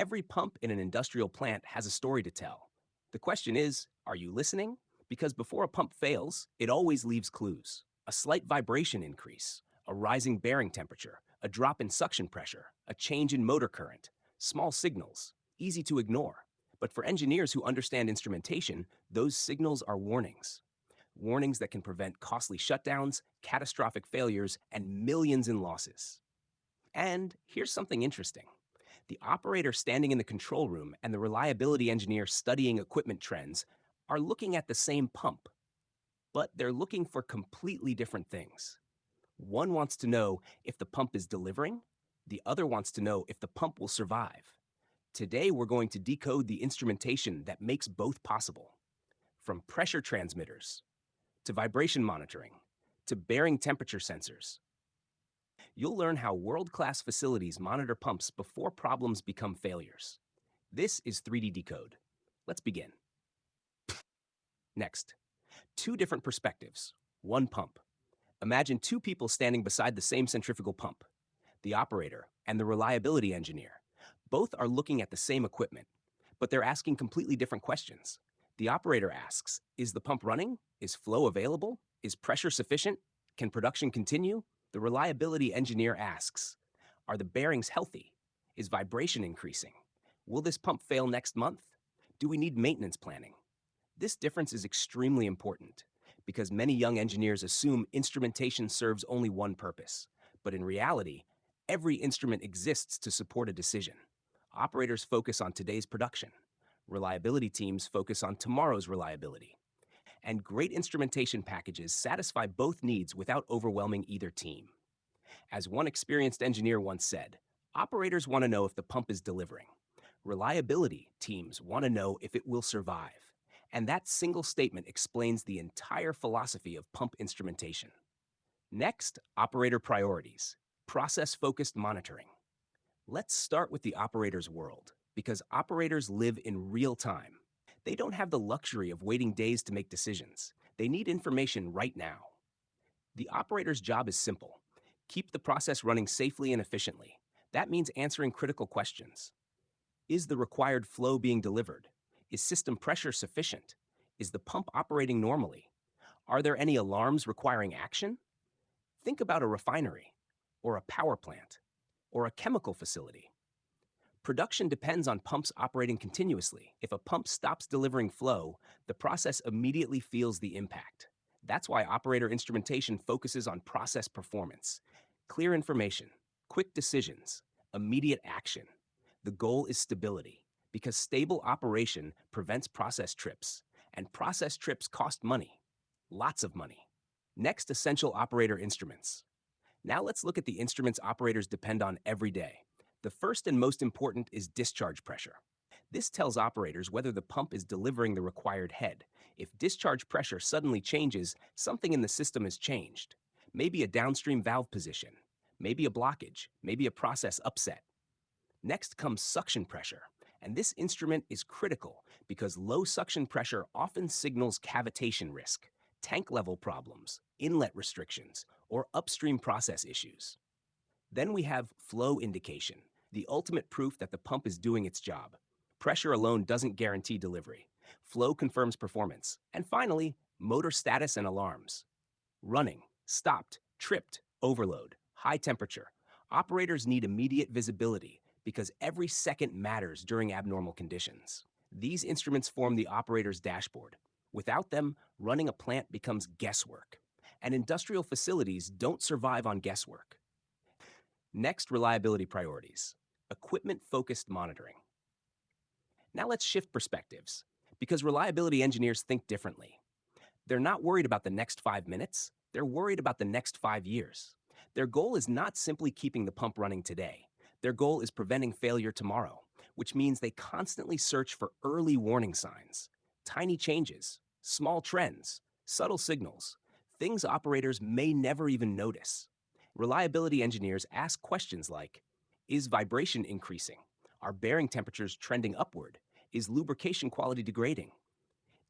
Every pump in an industrial plant has a story to tell. The question is, are you listening? Because before a pump fails, it always leaves clues. A slight vibration increase, a rising bearing temperature, a drop in suction pressure, a change in motor current, small signals, easy to ignore. But for engineers who understand instrumentation, those signals are warnings. Warnings that can prevent costly shutdowns, catastrophic failures, and millions in losses. And here's something interesting. The operator standing in the control room and the reliability engineer studying equipment trends are looking at the same pump, but they're looking for completely different things. One wants to know if the pump is delivering, the other wants to know if the pump will survive. Today, we're going to decode the instrumentation that makes both possible. From pressure transmitters, to vibration monitoring, to bearing temperature sensors. You'll learn how world-class facilities monitor pumps before problems become failures. This is 3D Decode. Let's begin. Next, two different perspectives, one pump. Imagine two people standing beside the same centrifugal pump, the operator and the reliability engineer. Both are looking at the same equipment, but they're asking completely different questions. The operator asks, is the pump running? Is flow available? Is pressure sufficient? Can production continue? The reliability engineer asks, are the bearings healthy? Is vibration increasing? Will this pump fail next month? Do we need maintenance planning? This difference is extremely important because many young engineers assume instrumentation serves only one purpose. But in reality, every instrument exists to support a decision. Operators focus on today's production. Reliability teams focus on tomorrow's reliability. And great instrumentation packages satisfy both needs without overwhelming either team. As one experienced engineer once said, operators want to know if the pump is delivering. Reliability teams want to know if it will survive. And that single statement explains the entire philosophy of pump instrumentation. Next, operator priorities, process-focused monitoring. Let's start with the operator's world, because operators live in real time. They don't have the luxury of waiting days to make decisions. They need information right now. The operator's job is simple. Keep the process running safely and efficiently. That means answering critical questions. Is the required flow being delivered? Is system pressure sufficient? Is the pump operating normally? Are there any alarms requiring action? Think about a refinery, or a power plant, or a chemical facility. Production depends on pumps operating continuously. If a pump stops delivering flow, the process immediately feels the impact. That's why operator instrumentation focuses on process performance. Clear information, quick decisions, immediate action. The goal is stability, because stable operation prevents process trips, and process trips cost money, lots of money. Next, essential operator instruments. Now let's look at the instruments operators depend on every day. The first and most important is discharge pressure. This tells operators whether the pump is delivering the required head. If discharge pressure suddenly changes, something in the system has changed. Maybe a downstream valve position, maybe a blockage, maybe a process upset. Next comes suction pressure, and this instrument is critical because low suction pressure often signals cavitation risk, tank level problems, inlet restrictions, or upstream process issues. Then we have flow indication, the ultimate proof that the pump is doing its job. Pressure alone doesn't guarantee delivery. Flow confirms performance. And finally, motor status and alarms. Running, stopped, tripped, overload, high temperature. Operators need immediate visibility because every second matters during abnormal conditions. These instruments form the operator's dashboard. Without them, running a plant becomes guesswork. And industrial facilities don't survive on guesswork. Next, reliability priorities. Equipment-focused monitoring. Now let's shift perspectives, because reliability engineers think differently. They're not worried about the next 5 minutes, they're worried about the next 5 years. Their goal is not simply keeping the pump running today. Their goal is preventing failure tomorrow, which means they constantly search for early warning signs, tiny changes, small trends, subtle signals, things operators may never even notice. Reliability engineers ask questions like, is vibration increasing? Are bearing temperatures trending upward? Is lubrication quality degrading?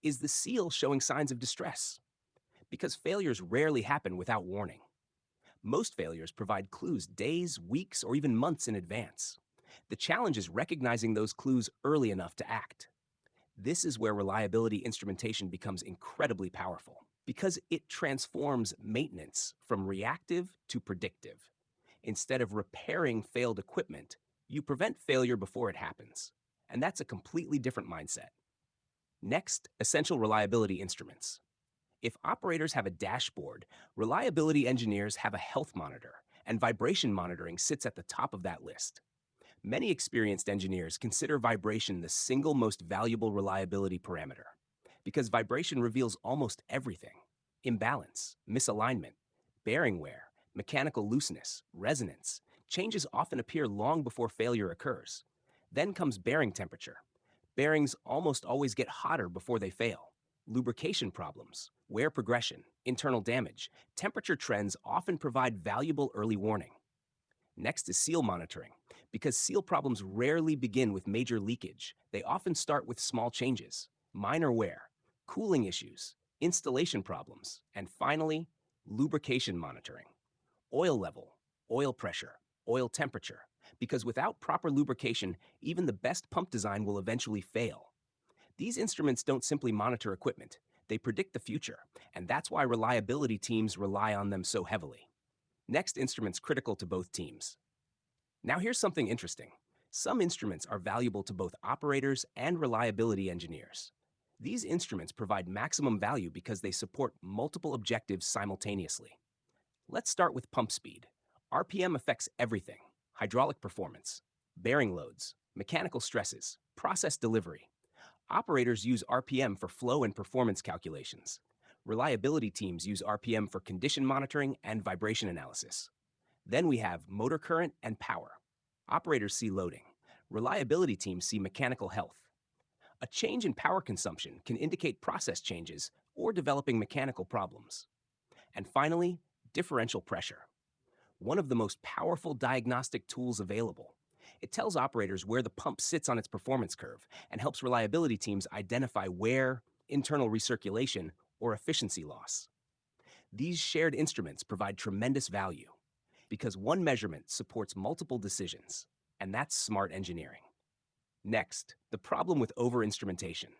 Is the seal showing signs of distress? Because failures rarely happen without warning. Most failures provide clues days, weeks, or even months in advance. The challenge is recognizing those clues early enough to act. This is where reliability instrumentation becomes incredibly powerful because it transforms maintenance from reactive to predictive. Instead of repairing failed equipment, you prevent failure before it happens. And that's a completely different mindset. Next, essential reliability instruments. If operators have a dashboard, reliability engineers have a health monitor, and vibration monitoring sits at the top of that list. Many experienced engineers consider vibration the single most valuable reliability parameter because vibration reveals almost everything: imbalance, misalignment, bearing wear, mechanical looseness, resonance. Changes often appear long before failure occurs. Then comes bearing temperature. Bearings almost always get hotter before they fail. Lubrication problems, wear progression, internal damage, temperature trends often provide valuable early warning. Next is seal monitoring. Because seal problems rarely begin with major leakage, they often start with small changes, minor wear, cooling issues, installation problems, and finally, lubrication monitoring. Oil level, oil pressure, oil temperature. Because without proper lubrication, even the best pump design will eventually fail. These instruments don't simply monitor equipment, they predict the future, and that's why reliability teams rely on them so heavily. Next instruments critical to both teams. Now here's something interesting. Some instruments are valuable to both operators and reliability engineers. These instruments provide maximum value because they support multiple objectives simultaneously. Let's start with pump speed. RPM affects everything: hydraulic performance, bearing loads, mechanical stresses, process delivery. Operators use RPM for flow and performance calculations. Reliability teams use RPM for condition monitoring and vibration analysis. Then we have motor current and power. Operators see loading. Reliability teams see mechanical health. A change in power consumption can indicate process changes or developing mechanical problems. And finally, differential pressure, one of the most powerful diagnostic tools available. It tells operators where the pump sits on its performance curve and helps reliability teams identify wear, internal recirculation, or efficiency loss. These shared instruments provide tremendous value because one measurement supports multiple decisions, and that's smart engineering. Next, the problem with over-instrumentation.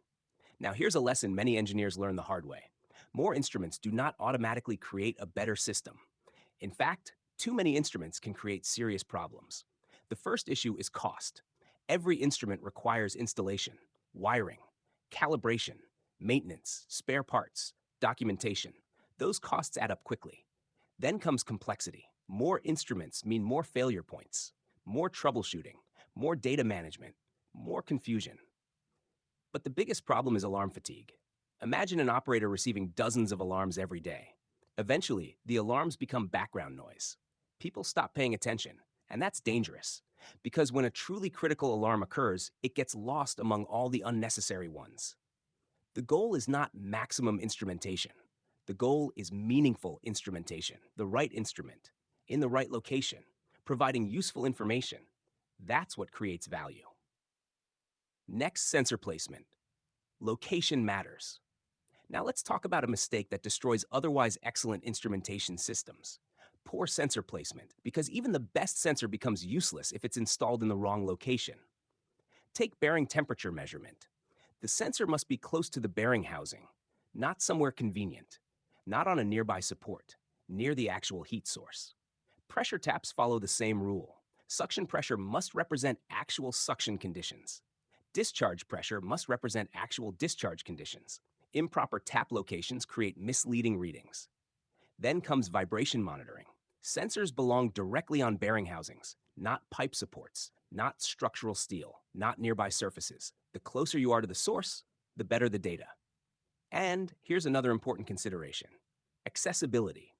Now here's a lesson many engineers learn the hard way. More instruments do not automatically create a better system. In fact, too many instruments can create serious problems. The first issue is cost. Every instrument requires installation, wiring, calibration, maintenance, spare parts, documentation. Those costs add up quickly. Then comes complexity. More instruments mean more failure points, more troubleshooting, more data management, more confusion. But the biggest problem is alarm fatigue. Imagine an operator receiving dozens of alarms every day. Eventually, the alarms become background noise. People stop paying attention, and that's dangerous, because when a truly critical alarm occurs, it gets lost among all the unnecessary ones. The goal is not maximum instrumentation. The goal is meaningful instrumentation, the right instrument, in the right location, providing useful information. That's what creates value. Next, sensor placement. Location matters. Now let's talk about a mistake that destroys otherwise excellent instrumentation systems: poor sensor placement, because even the best sensor becomes useless if it's installed in the wrong location. Take bearing temperature measurement. The sensor must be close to the bearing housing, not somewhere convenient, not on a nearby support, near the actual heat source. Pressure taps follow the same rule. Suction pressure must represent actual suction conditions. Discharge pressure must represent actual discharge conditions. Improper tap locations create misleading readings. Then comes vibration monitoring. Sensors belong directly on bearing housings, not pipe supports, not structural steel, not nearby surfaces. The closer you are to the source, the better the data. And here's another important consideration: accessibility.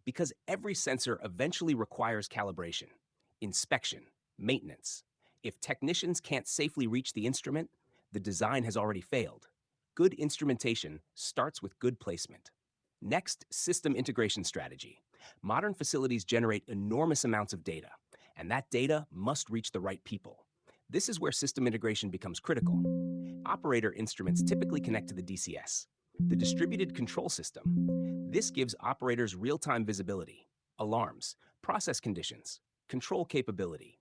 Because every sensor eventually requires calibration, inspection, maintenance. If technicians can't safely reach the instrument, the design has already failed. Good instrumentation starts with good placement. Next, system integration strategy. Modern facilities generate enormous amounts of data, and that data must reach the right people. This is where system integration becomes critical. Operator instruments typically connect to the DCS, the distributed control system. This gives operators real-time visibility, alarms, process conditions, control capability.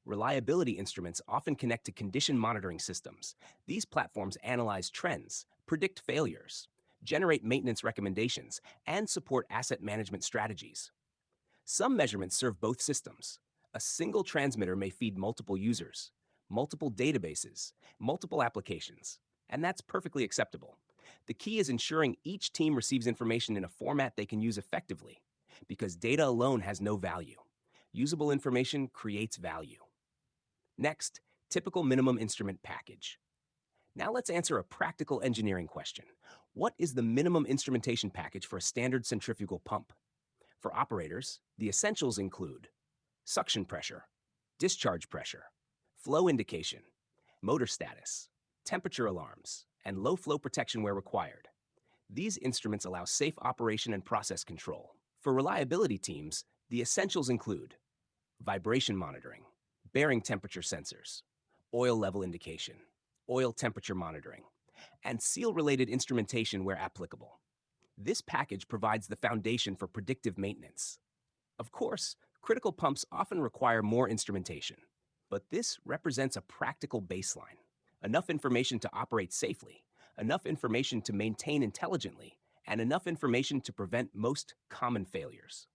Reliability instruments often connect to condition monitoring systems. These platforms analyze trends, predict failures, generate maintenance recommendations, and support asset management strategies. Some measurements serve both systems. A single transmitter may feed multiple users, multiple databases, multiple applications, and that's perfectly acceptable. The key is ensuring each team receives information in a format they can use effectively, because data alone has no value. Usable information creates value. Next, typical minimum instrument package. Now let's answer a practical engineering question. What is the minimum instrumentation package for a standard centrifugal pump? For operators, the essentials include suction pressure, discharge pressure, flow indication, motor status, temperature alarms, and low flow protection where required. These instruments allow safe operation and process control. For reliability teams, the essentials include vibration monitoring, bearing temperature sensors, oil level indication, oil temperature monitoring, and seal-related instrumentation where applicable. This package provides the foundation for predictive maintenance. Of course, critical pumps often require more instrumentation, but this represents a practical baseline. Enough information to operate safely, enough information to maintain intelligently, and enough information to prevent most common failures.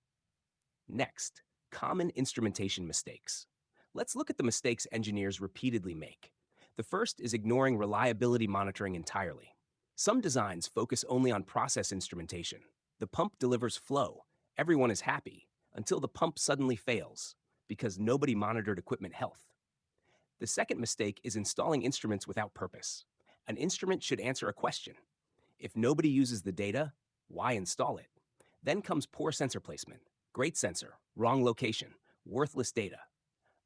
Next, common instrumentation mistakes. Let's look at the mistakes engineers repeatedly make. The first is ignoring reliability monitoring entirely. Some designs focus only on process instrumentation. The pump delivers flow, everyone is happy, until the pump suddenly fails, because nobody monitored equipment health. The second mistake is installing instruments without purpose. An instrument should answer a question. If nobody uses the data, why install it? Then comes poor sensor placement. Great sensor, wrong location, worthless data.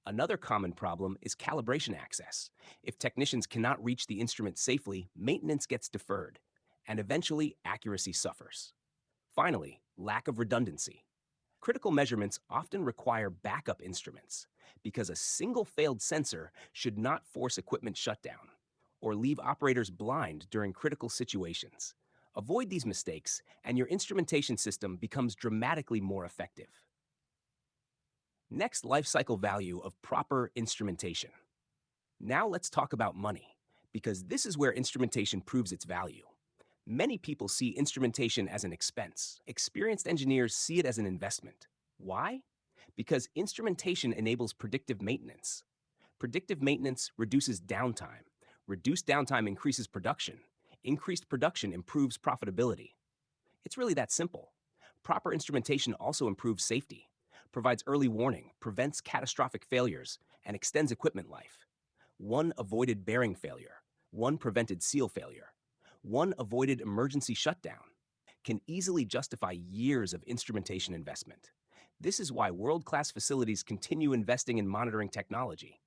Another common problem is calibration access. If technicians cannot reach the instrument safely, maintenance gets deferred, and eventually accuracy suffers. Finally, lack of redundancy. Critical measurements often require backup instruments because a single failed sensor should not force equipment shutdown or leave operators blind during critical situations. Avoid these mistakes, and your instrumentation system becomes dramatically more effective. Next, life cycle value of proper instrumentation. Now let's talk about money, because this is where instrumentation proves its value. Many people see instrumentation as an expense. Experienced engineers see it as an investment. Why? Because instrumentation enables predictive maintenance. Predictive maintenance reduces downtime. Reduced downtime increases production. Increased production improves profitability. It's really that simple. Proper instrumentation also improves safety, provides early warning, prevents catastrophic failures, and extends equipment life. One avoided bearing failure, one prevented seal failure, one avoided emergency shutdown can easily justify years of instrumentation investment. This is why world-class facilities continue investing in monitoring technology,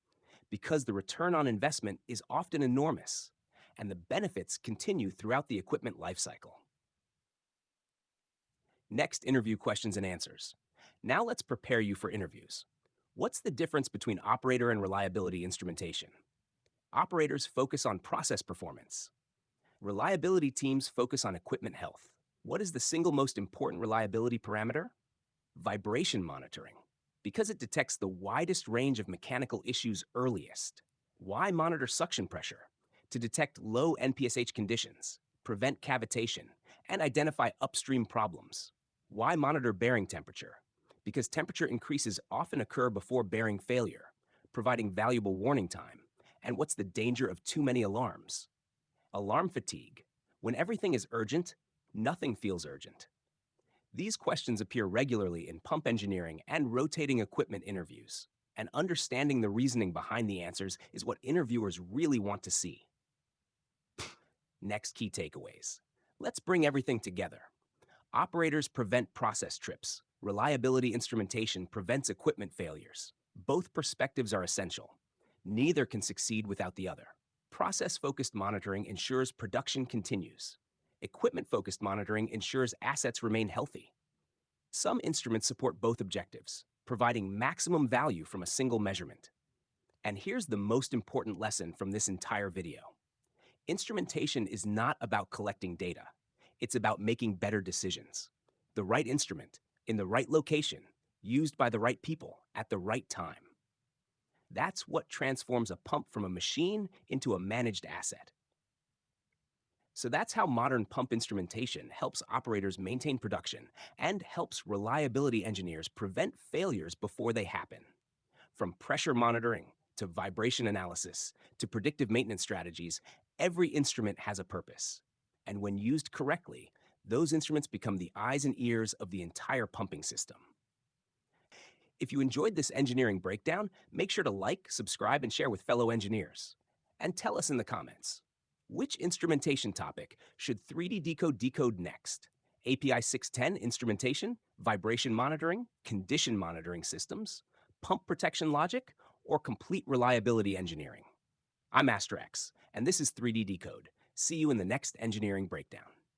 because the return on investment is often enormous, and the benefits continue throughout the equipment lifecycle. Next, interview questions and answers. Now let's prepare you for interviews. What's the difference between operator and reliability instrumentation? Operators focus on process performance. Reliability teams focus on equipment health. What is the single most important reliability parameter? Vibration monitoring, because it detects the widest range of mechanical issues earliest. Why monitor suction pressure? To detect low NPSH conditions, prevent cavitation, and identify upstream problems. Why monitor bearing temperature? Because temperature increases often occur before bearing failure, providing valuable warning time. And what's the danger of too many alarms? Alarm fatigue. When everything is urgent, nothing feels urgent. These questions appear regularly in pump engineering and rotating equipment interviews, and understanding the reasoning behind the answers is what interviewers really want to see. Next, key takeaways. Let's bring everything together. Operators prevent process trips. Reliability instrumentation prevents equipment failures. Both perspectives are essential. Neither can succeed without the other. Process-focused monitoring ensures production continues. Equipment-focused monitoring ensures assets remain healthy. Some instruments support both objectives, providing maximum value from a single measurement. And here's the most important lesson from this entire video. Instrumentation is not about collecting data. It's about making better decisions. The right instrument, in the right location, used by the right people at the right time. That's what transforms a pump from a machine into a managed asset. So that's how modern pump instrumentation helps operators maintain production and helps reliability engineers prevent failures before they happen. From pressure monitoring to vibration analysis to predictive maintenance strategies, every instrument has a purpose. And when used correctly, those instruments become the eyes and ears of the entire pumping system. If you enjoyed this engineering breakdown, make sure to like, subscribe, and share with fellow engineers. And tell us in the comments, which instrumentation topic should 3D Decode decode next? API 610 instrumentation, vibration monitoring, condition monitoring systems, pump protection logic, or complete reliability engineering? I'm Master X, and this is 3D Decode. See you in the next engineering breakdown.